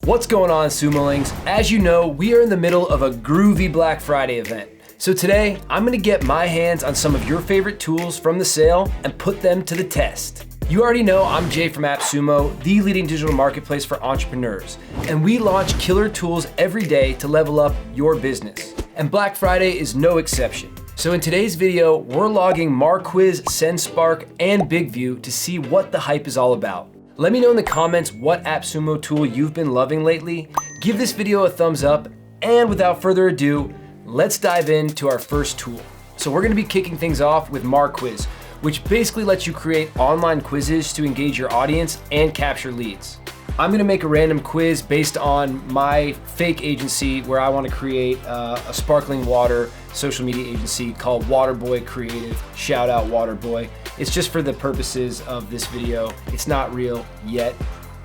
What's going on, Sumo-lings? As you know, we are in the middle of a groovy Black Friday event. So today, I'm gonna get my hands on some of your favorite tools from the sale and put them to the test. You already know I'm Jay from AppSumo, the leading digital marketplace for entrepreneurs. And we launch killer tools every day to level up your business. And Black Friday is no exception. So in today's video, we're logging Marquiz, Sendspark, and Bigvu to see what the hype is all about. Let me know in the comments what AppSumo tool you've been loving lately. Give this video a thumbs up, and without further ado, let's dive into our first tool. So we're gonna be kicking things off with Marquiz, which basically lets you create online quizzes to engage your audience and capture leads. I'm gonna make a random quiz based on my fake agency where I wanna create a sparkling water social media agency called Waterboy Creative. Shout out Waterboy. It's just for the purposes of this video. It's not real yet,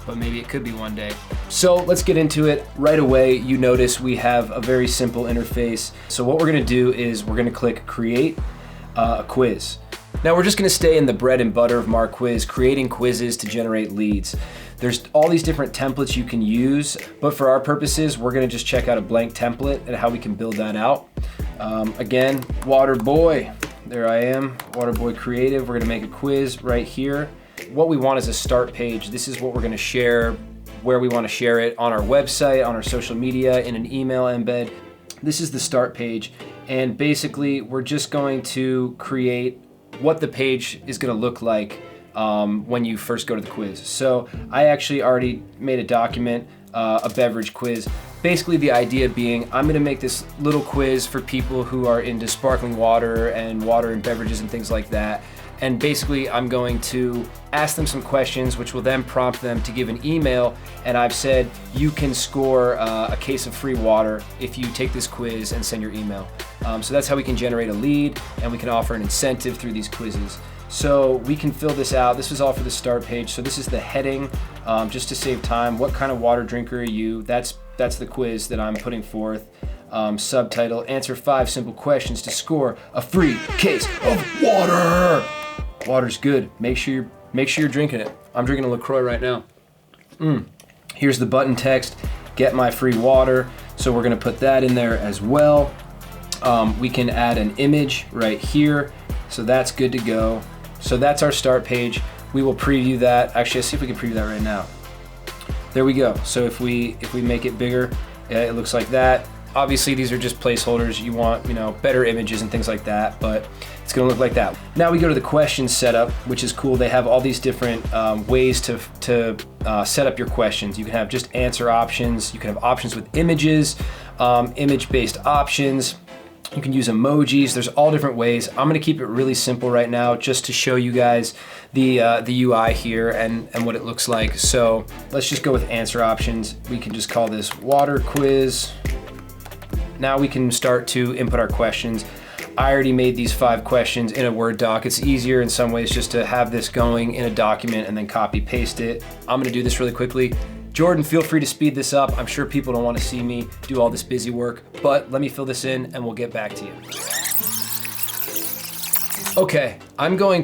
but maybe it could be one day. So let's get into it. Right away, you notice we have a very simple interface. So what we're gonna do is we're gonna click create a quiz. Now we're just gonna stay in the bread and butter of Marquiz, creating quizzes to generate leads. There's all these different templates you can use, but for our purposes, we're gonna just check out a blank template and how we can build that out. Again, Waterboy, there I am, Waterboy Creative. We're gonna make a quiz right here. What we want is a start page. This is what we're gonna share, where we wanna share it on our website, on our social media, in an email embed. This is the start page. And basically, we're just going to create what the page is gonna look like when you first go to the quiz. So I actually already made a document, a beverage quiz. Basically the idea being, I'm gonna make this little quiz for people who are into sparkling water and beverages and things like that. And basically I'm going to ask them some questions, which will then prompt them to give an email. And I've said, you can score a case of free water if you take this quiz and send your email. So that's how we can generate a lead, and we can offer an incentive through these quizzes. So we can fill this out. This is all for the start page. So this is the heading, just to save time. What kind of water drinker are you? That's the quiz that I'm putting forth. Subtitle, answer 5 simple questions to score a free case of water. Water's good. Make sure you're drinking it. I'm drinking a LaCroix right now. Here's the button text, get my free water. So we're gonna put that in there as well. We can add an image right here. So that's good to go. So that's our start page. We will preview that. Actually, let's see if we can preview that right now. There we go. So if we make it bigger, it looks like that. Obviously, these are just placeholders. You want, better images and things like that, but it's gonna look like that. Now we go to the question setup, which is cool. They have all these different ways to set up your questions. You can have just answer options. You can have options with images, image-based options. You can use emojis. There's all different ways. I'm gonna keep it really simple right now just to show you guys the UI here and what it looks like. So let's just go with answer options. We can just call this water quiz. Now we can start to input our questions. I already made these 5 questions in a Word doc. It's easier in some ways just to have this going in a document and then copy paste it. I'm gonna do this really quickly. Jordan, feel free to speed this up. I'm sure people don't want to see me do all this busy work, but let me fill this in and we'll get back to you. Okay, I'm gonna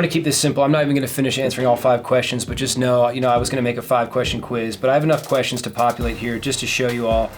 keep this simple. I'm not even gonna finish answering all 5 questions, but just know, I was gonna make a 5-question quiz, but I have enough questions to populate here just to show you all.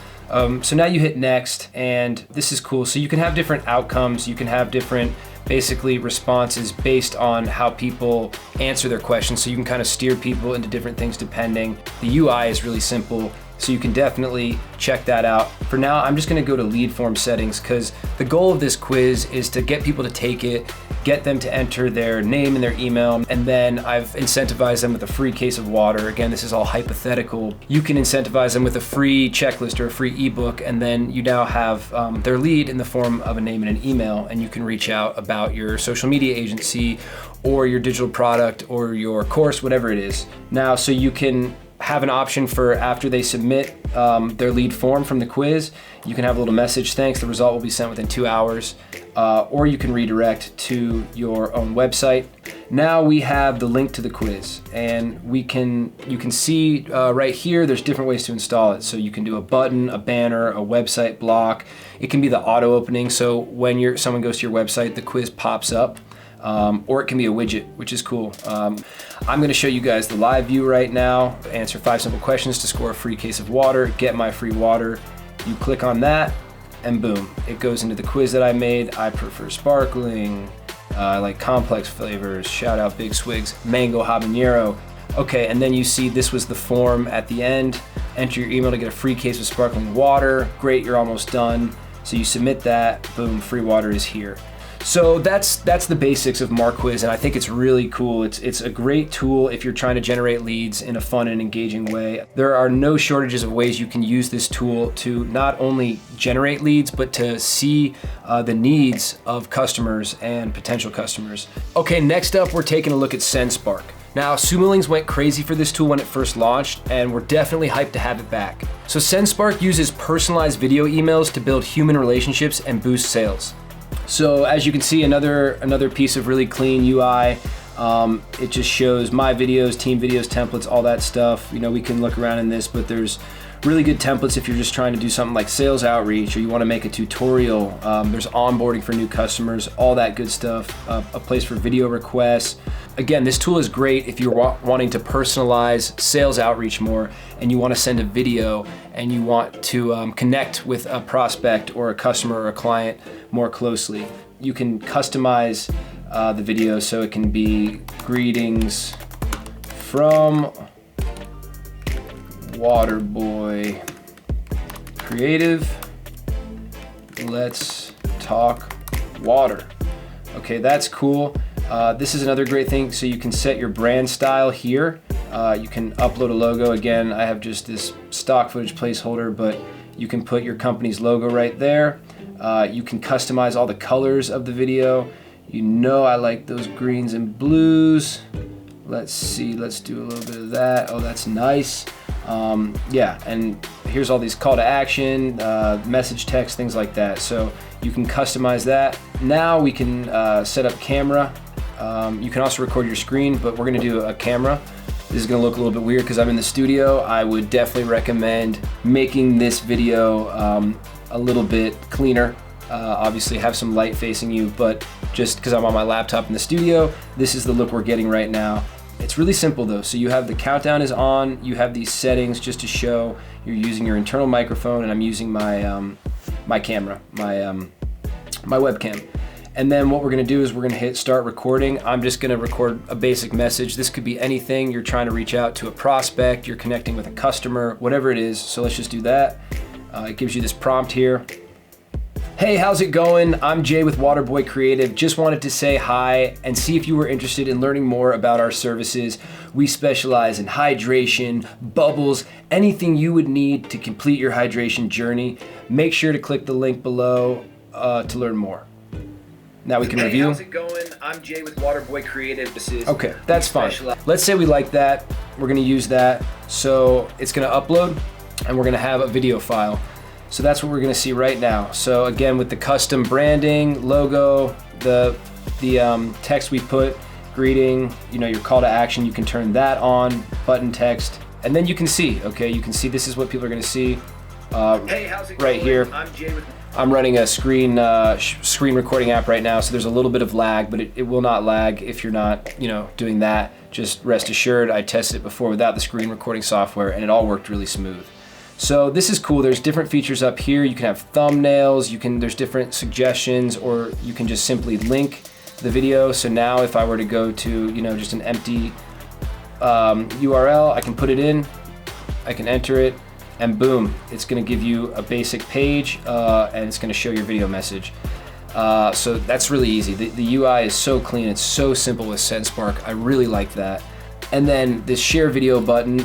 So now you hit next, and this is cool. So you can have different outcomes. You can have different, basically, responses based on how people answer their questions. So you can kind of steer people into different things depending. The UI is really simple, so you can definitely check that out. For now, I'm just gonna go to lead form settings because the goal of this quiz is to get people to take it, get them to enter their name and their email, and then I've incentivized them with a free case of water. Again, this is all hypothetical. You can incentivize them with a free checklist or a free ebook, and then you now have their lead in the form of a name and an email, and you can reach out about your social media agency or your digital product or your course, whatever it is. Now, so you can have an option for after they submit their lead form from the quiz, you can have a little message, thanks, the result will be sent within 2 hours, or you can redirect to your own website. Now we have the link to the quiz, and you can see right here, there's different ways to install it. So you can do a button, a banner, a website block. It can be the auto opening, so when someone goes to your website, the quiz pops up. or it can be a widget, which is cool. I'm gonna show you guys the live view right now, answer 5 simple questions to score a free case of water, get my free water. You click on that, and boom, it goes into the quiz that I made. I prefer sparkling, I like complex flavors, shout out Big Swigs, mango habanero. Okay, and then you see this was the form at the end. Enter your email to get a free case of sparkling water. Great, you're almost done. So you submit that, boom, free water is here. So that's the basics of Marquiz, and I think it's really cool. It's a great tool if you're trying to generate leads in a fun and engaging way. There are no shortages of ways you can use this tool to not only generate leads, but to see the needs of customers and potential customers. Okay, next up, we're taking a look at Sendspark. Now, Sumo-lings went crazy for this tool when it first launched, and we're definitely hyped to have it back. So Sendspark uses personalized video emails to build human relationships and boost sales. So as you can see, another piece of really clean UI. It just shows my videos, team videos, templates, all that stuff. You know, we can look around in this, but there's really good templates if you're just trying to do something like sales outreach, or you want to make a tutorial. There's onboarding for new customers, all that good stuff. A place for video requests. Again, this tool is great if you're wanting to personalize sales outreach more, and you want to send a video, and you want to connect with a prospect or a customer or a client more closely. You can customize the video so it can be greetings from Waterboy Creative. Let's talk water. Okay, that's cool. This is another great thing. So you can set your brand style here. You can upload a logo. Again, I have just this stock footage placeholder, but you can put your company's logo right there. You can customize all the colors of the video. You know I like those greens and blues. Let's see, let's do a little bit of that. Oh, that's nice. Yeah, and here's all these call to action, message text, things like that. So you can customize that. Now we can set up camera. You can also record your screen, but we're gonna do a camera. This is gonna look a little bit weird because I'm in the studio. I would definitely recommend making this video a little bit cleaner. Obviously have some light facing you, but just because I'm on my laptop in the studio, this is the look we're getting right now. It's really simple though. So you have the countdown is on, you have these settings just to show you're using your internal microphone, and I'm using my my camera, my webcam. And then what we're gonna do is we're gonna hit start recording. I'm just gonna record a basic message. This could be anything. You're trying to reach out to a prospect, you're connecting with a customer, whatever it is. So let's just do that. It gives you this prompt here. Hey, how's it going? I'm Jay with Waterboy Creative. Just wanted to say hi and see if you were interested in learning more about our services. We specialize in hydration, bubbles, anything you would need to complete your hydration journey. Make sure to click the link below to learn more. Now we can review. How's it going? I'm Jay with Waterboy Creative. This is okay, that's fine. Let's say we like that. We're gonna use that. So it's gonna upload, and we're gonna have a video file. So that's what we're gonna see right now. So again, with the custom branding, logo, the text we put, greeting, you know, your call to action, you can turn that on, button text, and then you can see, okay, you can see this is what people are gonna see hey, how's it right going? here. I'm Jay with I'm running a screen recording app right now, so there's a little bit of lag, but it will not lag if you're not, you know, doing that. Just rest assured, I tested it before without the screen recording software, and it all worked really smooth. So this is cool. There's different features up here. You can have thumbnails. There's different suggestions, or you can just simply link the video. So now if I were to go to, you know, just an empty URL, I can put it in, I can enter it, and boom, it's gonna give you a basic page, and it's gonna show your video message. So that's really easy. The UI is so clean, it's so simple with Sendspark. I really like that. And then this share video button,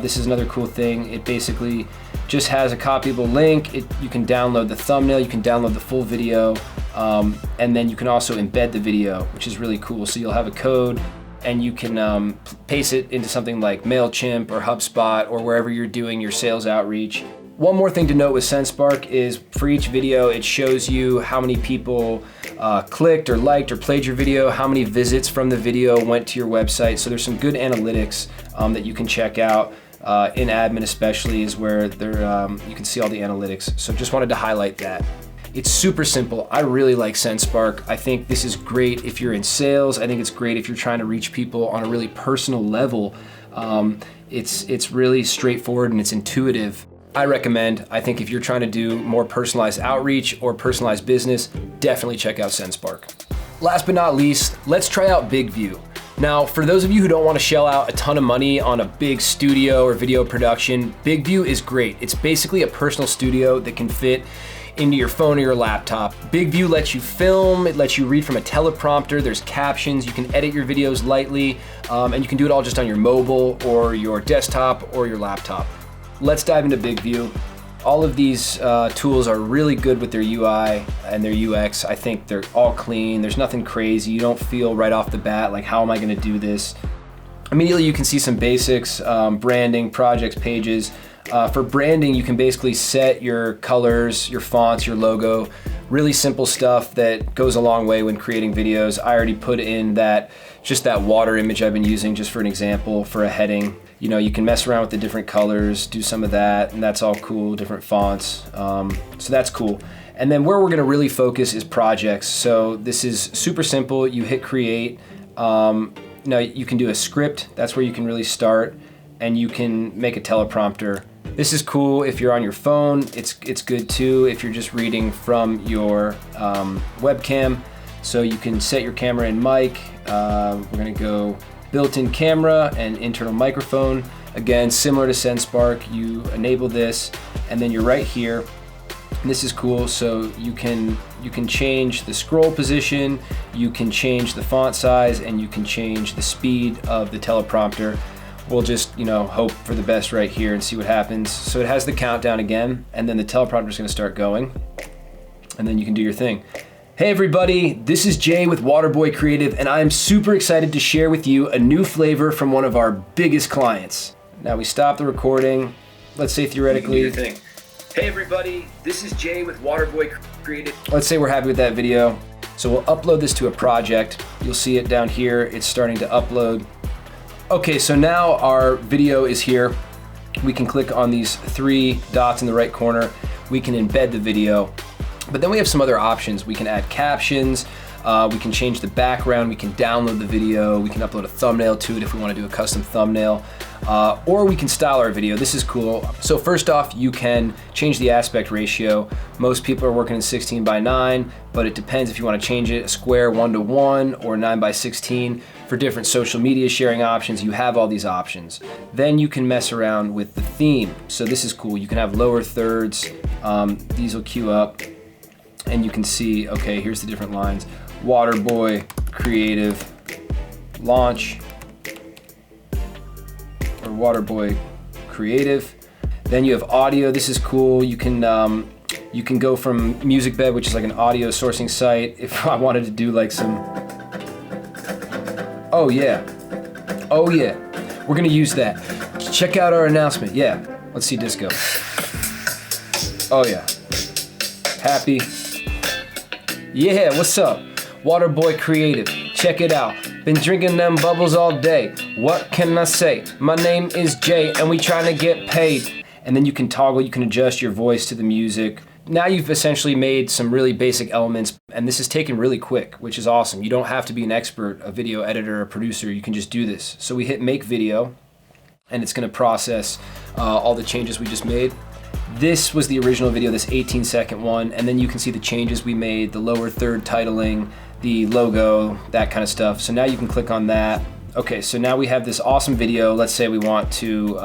this is another cool thing. It basically just has a copyable link. You can download the thumbnail, you can download the full video, and then you can also embed the video, which is really cool. So you'll have a code, and you can paste it into something like MailChimp or HubSpot or wherever you're doing your sales outreach. One more thing to note with Sendspark is for each video, it shows you how many people clicked or liked or played your video, how many visits from the video went to your website. So there's some good analytics that you can check out. In admin especially is where you can see all the analytics. So just wanted to highlight that. It's super simple. I really like Sendspark. I think this is great if you're in sales. I think it's great if you're trying to reach people on a really personal level. It's really straightforward and it's intuitive. I recommend. I think if you're trying to do more personalized outreach or personalized business, definitely check out Sendspark. Last but not least, let's try out Bigvu. Now, for those of you who don't want to shell out a ton of money on a big studio or video production, Bigvu is great. It's basically a personal studio that can fit into your phone or your laptop. Bigvu lets you film, it lets you read from a teleprompter, there's captions, you can edit your videos lightly, and you can do it all just on your mobile or your desktop or your laptop. Let's dive into Bigvu. All of these tools are really good with their UI and their UX. I think they're all clean. There's nothing crazy. You don't feel right off the bat like, how am I gonna do this? Immediately you can see some basics, branding, projects, pages. For branding, you can basically set your colors, your fonts, your logo, really simple stuff that goes a long way when creating videos. I already put in just that water image I've been using just for an example for a heading. You know, you can mess around with the different colors, do some of that, and that's all cool, different fonts. So that's cool. And then where we're gonna really focus is projects. So this is super simple. You hit create. Now you can do a script. That's where you can really start, and you can make a teleprompter. This is cool if you're on your phone. It's good too if you're just reading from your webcam. So you can set your camera and mic. We're gonna go built-in camera and internal microphone. Again, similar to Sendspark, you enable this, and then you're right here. And this is cool. So you can change the scroll position, you can change the font size, and you can change the speed of the teleprompter. We'll just, hope for the best right here and see what happens. So it has the countdown again, and then the teleprompter is gonna start going, and then you can do your thing. Hey everybody, this is Jay with Waterboy Creative, and I am super excited to share with you a new flavor from one of our biggest clients. Now we stop the recording. Let's say theoretically. You can do your thing. Hey everybody, this is Jay with Waterboy Creative. Let's say we're happy with that video. So we'll upload this to a project. You'll see it down here. It's starting to upload. Okay, so now our video is here. We can click on these 3 dots in the right corner. We can embed the video. But then we have some other options. We can add captions, we can change the background, we can download the video, we can upload a thumbnail to it if we want to do a custom thumbnail, or we can style our video. This is cool. So first off, you can change the aspect ratio. Most people are working in 16:9, but it depends if you want to change it a square 1:1 or 9:16. For different social media sharing options, you have all these options. Then you can mess around with the theme. So this is cool. You can have lower thirds. These will queue up. And you can see, okay, here's the different lines. Waterboy Creative Launch, or Waterboy Creative. Then you have audio. This is cool. You can go from Music Bed, which is like an audio sourcing site. If I wanted to do like some, oh yeah, we're gonna use that. Check out our announcement. Yeah, let's see disco. Oh yeah, happy. Yeah, what's up? Waterboy Creative, check it out. Been drinking them bubbles all day. What can I say? My name is Jay and we trying to get paid. And then you can toggle, you can adjust your voice to the music. Now you've essentially made some really basic elements, and this is taken really quick, which is awesome. You don't have to be an expert, a video editor, a producer, you can just do this. So we hit make video, and it's gonna process all the changes we just made. This was the original video, this 18-second one, and then you can see the changes we made, the lower third titling, the logo, that kind of stuff. So now you can click on that. Okay, so now we have this awesome video. Let's say we want to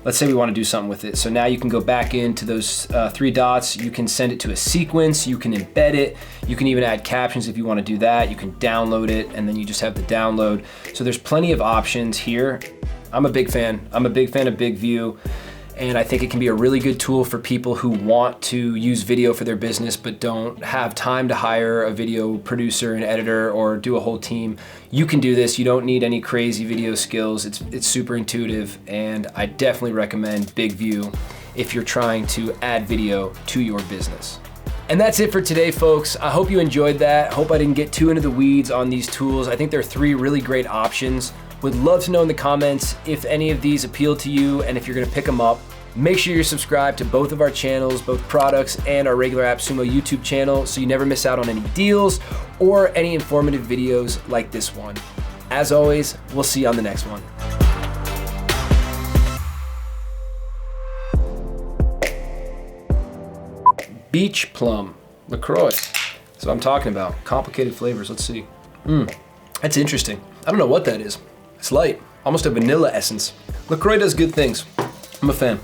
do something with it. So now you can go back into those 3 dots. You can send it to a sequence. You can embed it. You can even add captions if you want to do that. You can download it, and then you just have the download. So there's plenty of options here. I'm a big fan. I'm a big fan of Bigvu. And I think it can be a really good tool for people who want to use video for their business but don't have time to hire a video producer, an editor, or do a whole team. You can do this. You don't need any crazy video skills. It's super intuitive, and I definitely recommend Bigvu if you're trying to add video to your business. And that's it for today, folks. I hope you enjoyed that. I hope I didn't get too into the weeds on these tools. I think there are 3 really great options. Would love to know in the comments if any of these appeal to you and if you're gonna pick them up. Make sure you're subscribed to both of our channels, both products and our regular AppSumo YouTube channel, so you never miss out on any deals or any informative videos like this one. As always, we'll see you on the next one. Beach plum, LaCroix. That's what I'm talking about. Complicated flavors, let's see. That's interesting. I don't know what that is. It's light, almost a vanilla essence. LaCroix does good things. I'm a fan.